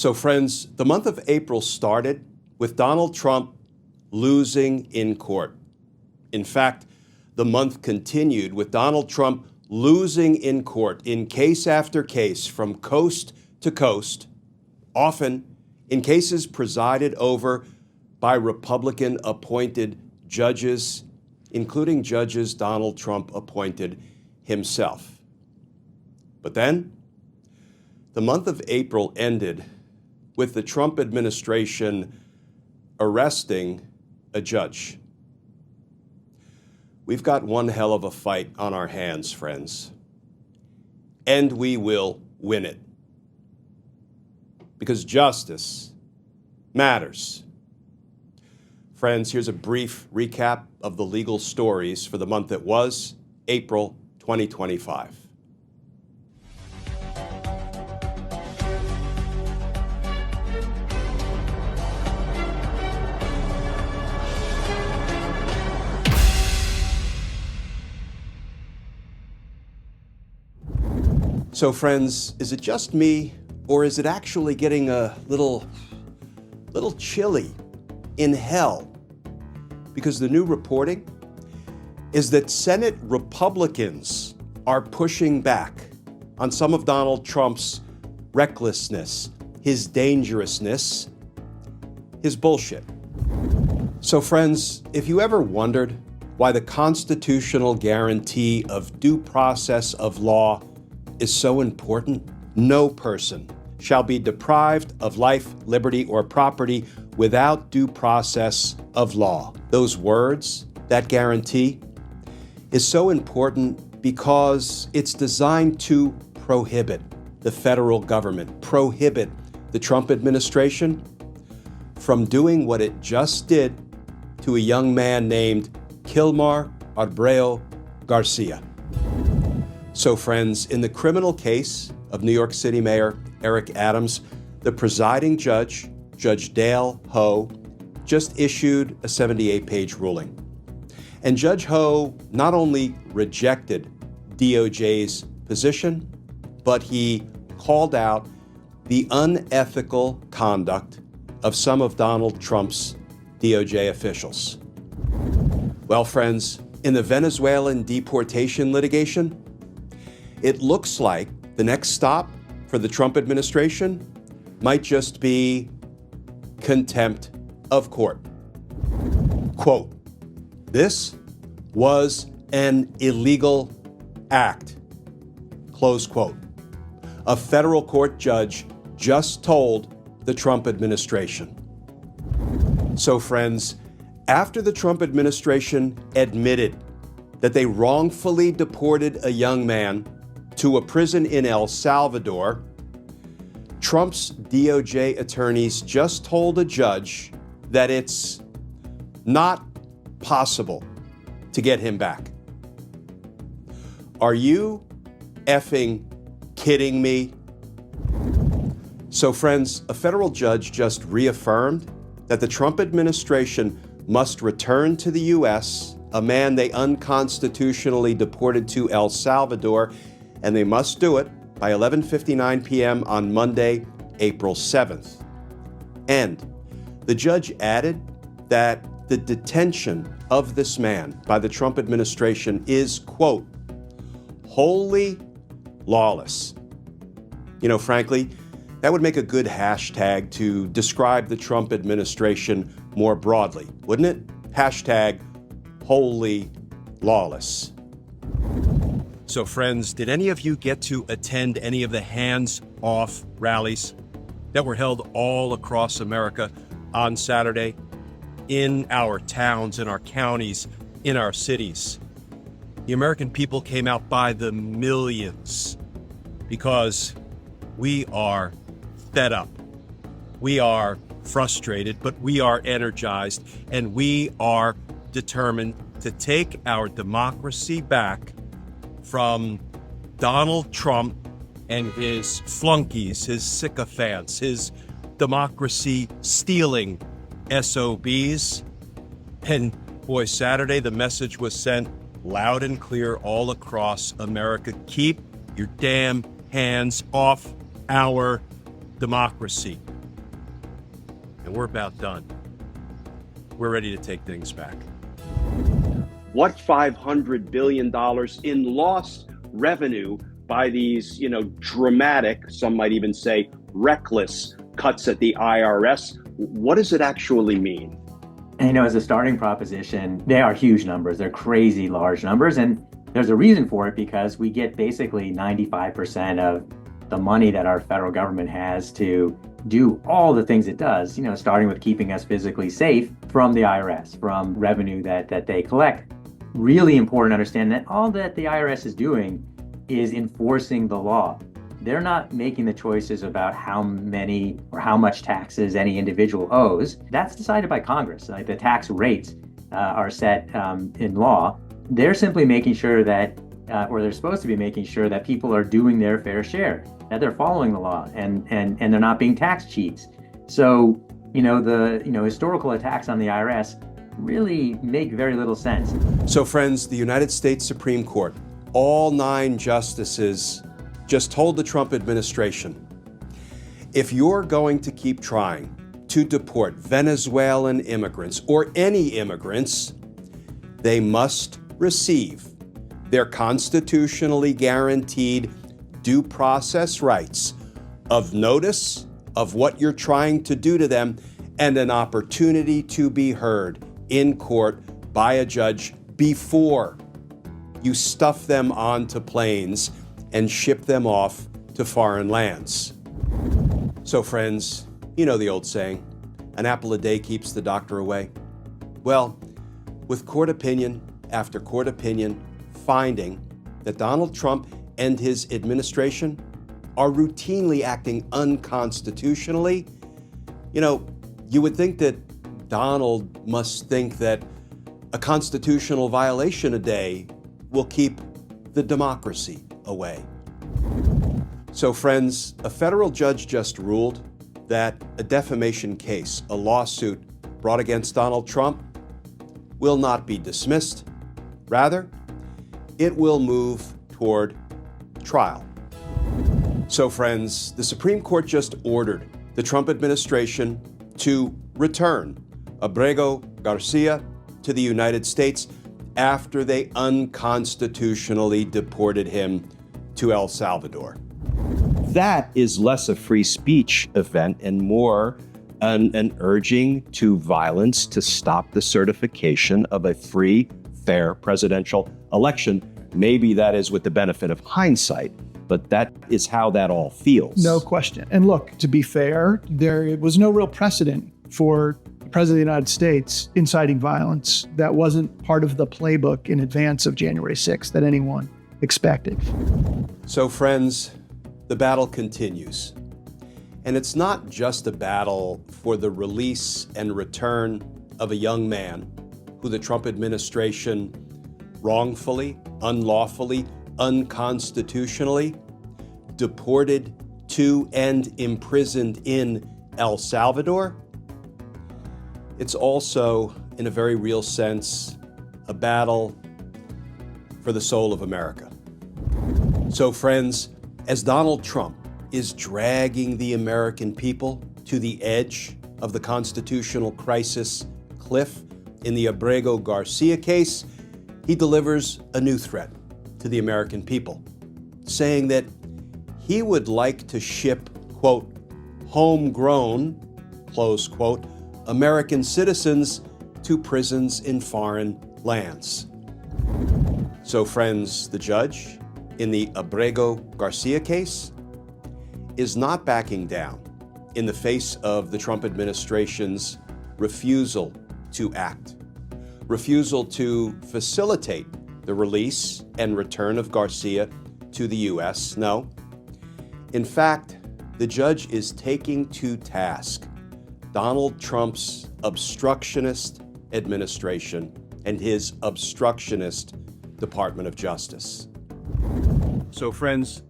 So friends, the month of April started with Donald Trump losing in court. In fact, the month continued with Donald Trump losing in court in case after case from coast to coast, often in cases presided over by Republican-appointed judges, including judges Donald Trump appointed himself. But then, the month of April ended with the Trump administration arresting a judge. We've got one hell of a fight on our hands, friends, and we will win it. Because justice matters. Friends, here's a brief recap of the legal stories for the month that was April 2025. So friends, is it just me, or is it actually getting a little chilly in hell? Because the new reporting is that Senate Republicans are pushing back on some of Donald Trump's recklessness, his dangerousness, his bullshit. So friends, if you ever wondered why the constitutional guarantee of due process of law is so important, no person shall be deprived of life, liberty, or property without due process of law. Those words, that guarantee, is so important because it's designed to prohibit the federal government, prohibit the Trump administration from doing what it just did to a young man named Kilmar Abreu Garcia. So friends, in the criminal case of New York City Mayor Eric Adams, the presiding judge, Judge Dale Ho, just issued a 78-page ruling. And Judge Ho not only rejected DOJ's position, but he called out the unethical conduct of some of Donald Trump's DOJ officials. Well, friends, in the Venezuelan deportation litigation, it looks like the next stop for the Trump administration might just be contempt of court. Quote, "This was an illegal act," close quote. A federal court judge just told the Trump administration. So friends, after the Trump administration admitted that they wrongfully deported a young man to a prison in El Salvador, Trump's DOJ attorneys just told a judge that it's not possible to get him back. Are you effing kidding me? So friends, a federal judge just reaffirmed that the Trump administration must return to the U.S. a man they unconstitutionally deported to El Salvador, and they must do it by 11:59 p.m. on Monday, April 7th. And the judge added that the detention of this man by the Trump administration is, quote, wholly lawless. You know, frankly, that would make a good hashtag to describe the Trump administration more broadly, wouldn't it? Hashtag wholly lawless. So friends, did any of you get to attend any of the hands-off rallies that were held all across America on Saturday in our towns, in our counties, in our cities? The American people came out by the millions because we are fed up. We are frustrated, but we are energized, and we are determined to take our democracy back from Donald Trump and his flunkies, his sycophants, his democracy-stealing SOBs. And boy, Saturday, the message was sent loud and clear all across America. Keep your damn hands off our democracy. and we're about done. We're ready to take things back. What $500 billion in lost revenue by these, dramatic, some might even say reckless cuts at the IRS, what does it actually mean? And, as a starting proposition, they are huge numbers. They're crazy large numbers. And there's a reason for it, because we get basically 95% of the money that our federal government has to do all the things it does, starting with keeping us physically safe from the IRS, from revenue that they collect. Really important to understand that all that the IRS is doing is enforcing the law. They're not making the choices about how many or how much taxes any individual owes. That's decided by Congress. Like, the tax rates are set in law. They're simply making sure that, or they're supposed to be making sure that people are doing their fair share, that they're following the law, and they're not being tax cheats. So, the historical attacks on the IRS really make very little sense. So friends, the United States Supreme Court, all 9 justices just told the Trump administration, if you're going to keep trying to deport Venezuelan immigrants or any immigrants, they must receive their constitutionally guaranteed due process rights of notice of what you're trying to do to them and an opportunity to be heard in court by a judge before you stuff them onto planes and ship them off to foreign lands. So friends, you know the old saying, an apple a day keeps the doctor away. Well, with court opinion after court opinion finding that Donald Trump and his administration are routinely acting unconstitutionally, you would think that Donald must think that a constitutional violation a day will keep the democracy away. So friends, a federal judge just ruled that a defamation case, a lawsuit brought against Donald Trump, will not be dismissed. Rather, it will move toward trial. So friends, the Supreme Court just ordered the Trump administration to return Abrego Garcia to the United States after they unconstitutionally deported him to El Salvador. That is less a free speech event and more an urging to violence to stop the certification of a free, fair presidential election. Maybe that is with the benefit of hindsight, but that is how that all feels. No question. And look, to be fair, there was no real precedent for the President of the United States inciting violence. That wasn't part of the playbook in advance of January 6th that anyone expected. So friends, the battle continues. And it's not just a battle for the release and return of a young man who the Trump administration wrongfully, unlawfully, unconstitutionally deported to and imprisoned in El Salvador. It's also, in a very real sense, a battle for the soul of America. So friends, as Donald Trump is dragging the American people to the edge of the constitutional crisis cliff in the Abrego Garcia case, he delivers a new threat to the American people, saying that he would like to ship, quote, homegrown, close quote, American citizens to prisons in foreign lands. So friends, the judge in the Abrego Garcia case is not backing down in the face of the Trump administration's refusal to act, refusal to facilitate the release and return of Garcia to the U.S. No. In fact, the judge is taking to task Donald Trump's obstructionist administration and his obstructionist Department of Justice. So friends,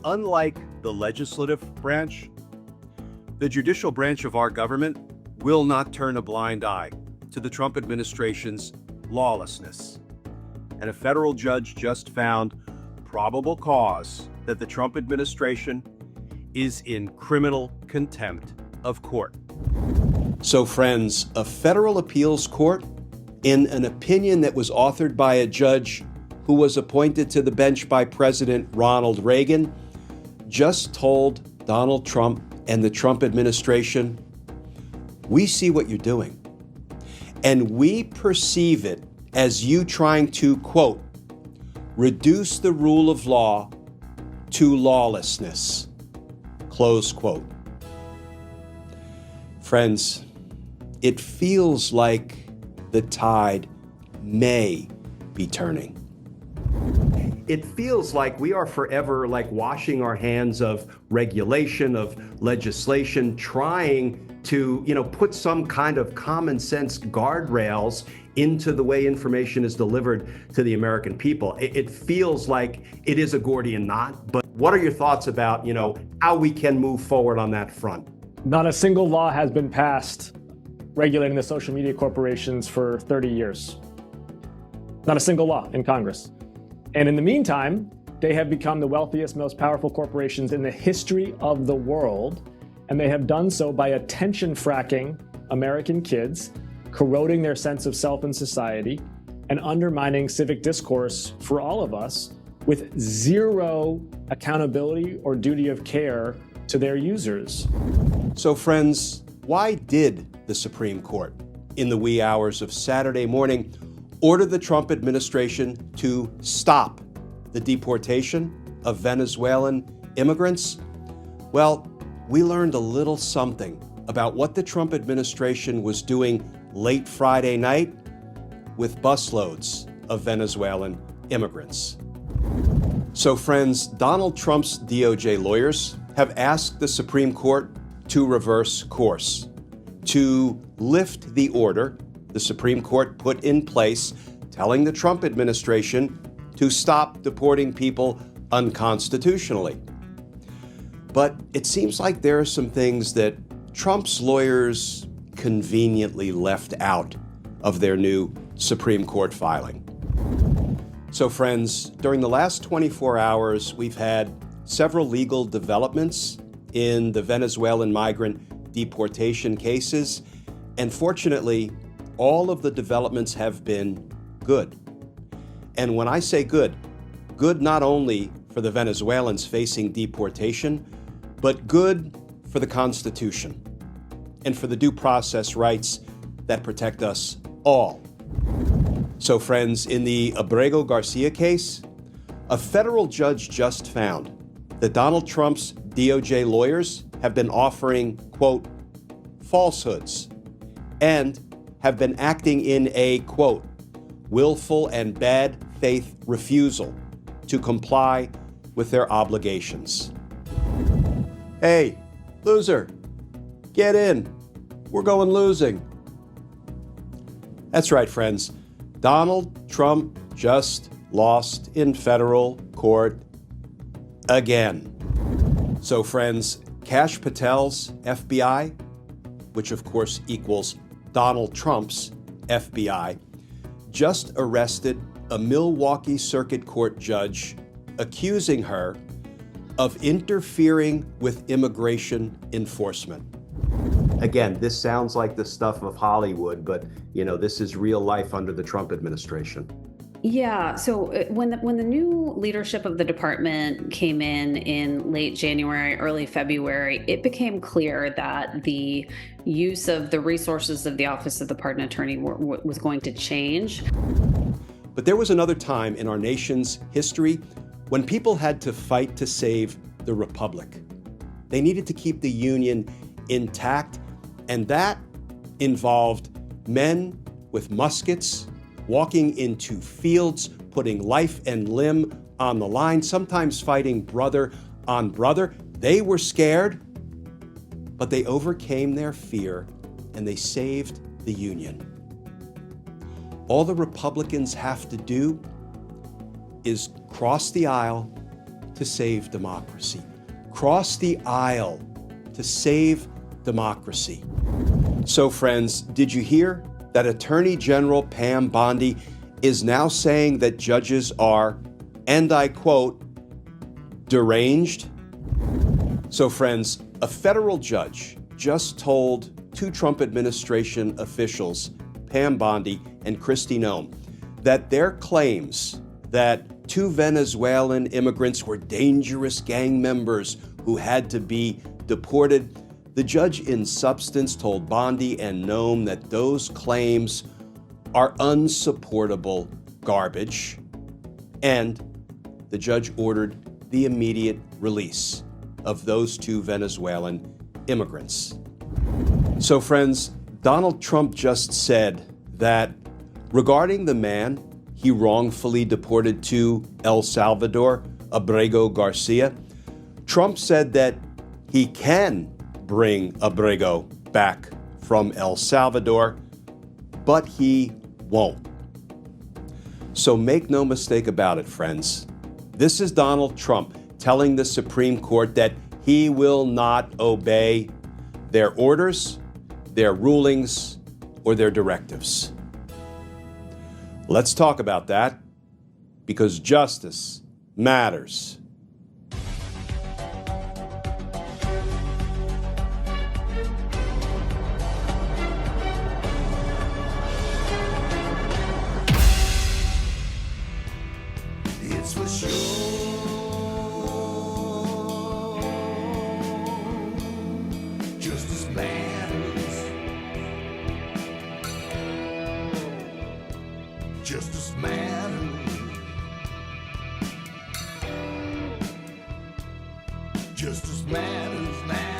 unlike the legislative branch, the judicial branch of our government will not turn a blind eye to the Trump administration's lawlessness. And a federal judge just found probable cause that the Trump administration is in criminal contempt of court. So, friends, a federal appeals court, in an opinion that was authored by a judge who was appointed to the bench by President Ronald Reagan, just told Donald Trump and the Trump administration, we see what you're doing, and we perceive it as you trying to, quote, reduce the rule of law to lawlessness, close quote. Friends, it feels like the tide may be turning. It feels like we are forever washing our hands of regulation, of legislation, trying to, put some kind of common sense guardrails into the way information is delivered to the American people. It feels like it is a Gordian knot, but what are your thoughts about, how we can move forward on that front? Not a single law has been passed regulating the social media corporations for 30 years. Not a single law in Congress. And in the meantime, they have become the wealthiest, most powerful corporations in the history of the world. And they have done so by attention fracking American kids, corroding their sense of self and society, and undermining civic discourse for all of us with zero accountability or duty of care to their users. So, friends, why did the Supreme Court, in the wee hours of Saturday morning, order the Trump administration to stop the deportation of Venezuelan immigrants? Well, we learned a little something about what the Trump administration was doing late Friday night with busloads of Venezuelan immigrants. So, friends, Donald Trump's DOJ lawyers have asked the Supreme Court to reverse course, to lift the order the Supreme Court put in place telling the Trump administration to stop deporting people unconstitutionally. But it seems like there are some things that Trump's lawyers conveniently left out of their new Supreme Court filing. So, friends, during the last 24 hours, we've had several legal developments in the Venezuelan migrant deportation cases, and fortunately, all of the developments have been good. And when I say good, good not only for the Venezuelans facing deportation, but good for the Constitution and for the due process rights that protect us all. So, friends, in the Abrego Garcia case, a federal judge just found that Donald Trump's DOJ lawyers have been offering, quote, falsehoods, and have been acting in a, quote, willful and bad faith refusal to comply with their obligations. Hey, loser, get in. We're going losing. That's right, friends. Donald Trump just lost in federal court again. So, friends, Kash Patel's FBI, which of course equals Donald Trump's FBI, just arrested a Milwaukee Circuit Court judge accusing her of interfering with immigration enforcement. Again, this sounds like the stuff of Hollywood, but this is real life under the Trump administration. Yeah. So when the new leadership of the department came in late January, early February, it became clear that the use of the resources of the Office of the Pardon Attorney was going to change. But there was another time in our nation's history when people had to fight to save the republic. They needed to keep the Union intact, and that involved men with muskets walking into fields, putting life and limb on the line, sometimes fighting brother on brother. They were scared, but they overcame their fear and they saved the Union. All the Republicans have to do is cross the aisle to save democracy. Cross the aisle to save democracy. So, friends, did you hear that Attorney General Pam Bondi is now saying that judges are, and I quote, deranged? So friends, a federal judge just told two Trump administration officials, Pam Bondi and Kristi Noem, that their claims that two Venezuelan immigrants were dangerous gang members who had to be deported, the judge in substance told Bondi and Noem that those claims are unsupportable garbage, and the judge ordered the immediate release of those two Venezuelan immigrants. So friends, Donald Trump just said that regarding the man he wrongfully deported to El Salvador, Abrego Garcia, Trump said that he can bring Abrego back from El Salvador, but he won't. So make no mistake about it, friends. This is Donald Trump telling the Supreme Court that he will not obey their orders, their rulings, or their directives. Let's talk about that, because justice matters. It's for sure. Justice matters. Justice matters. Justice matters now.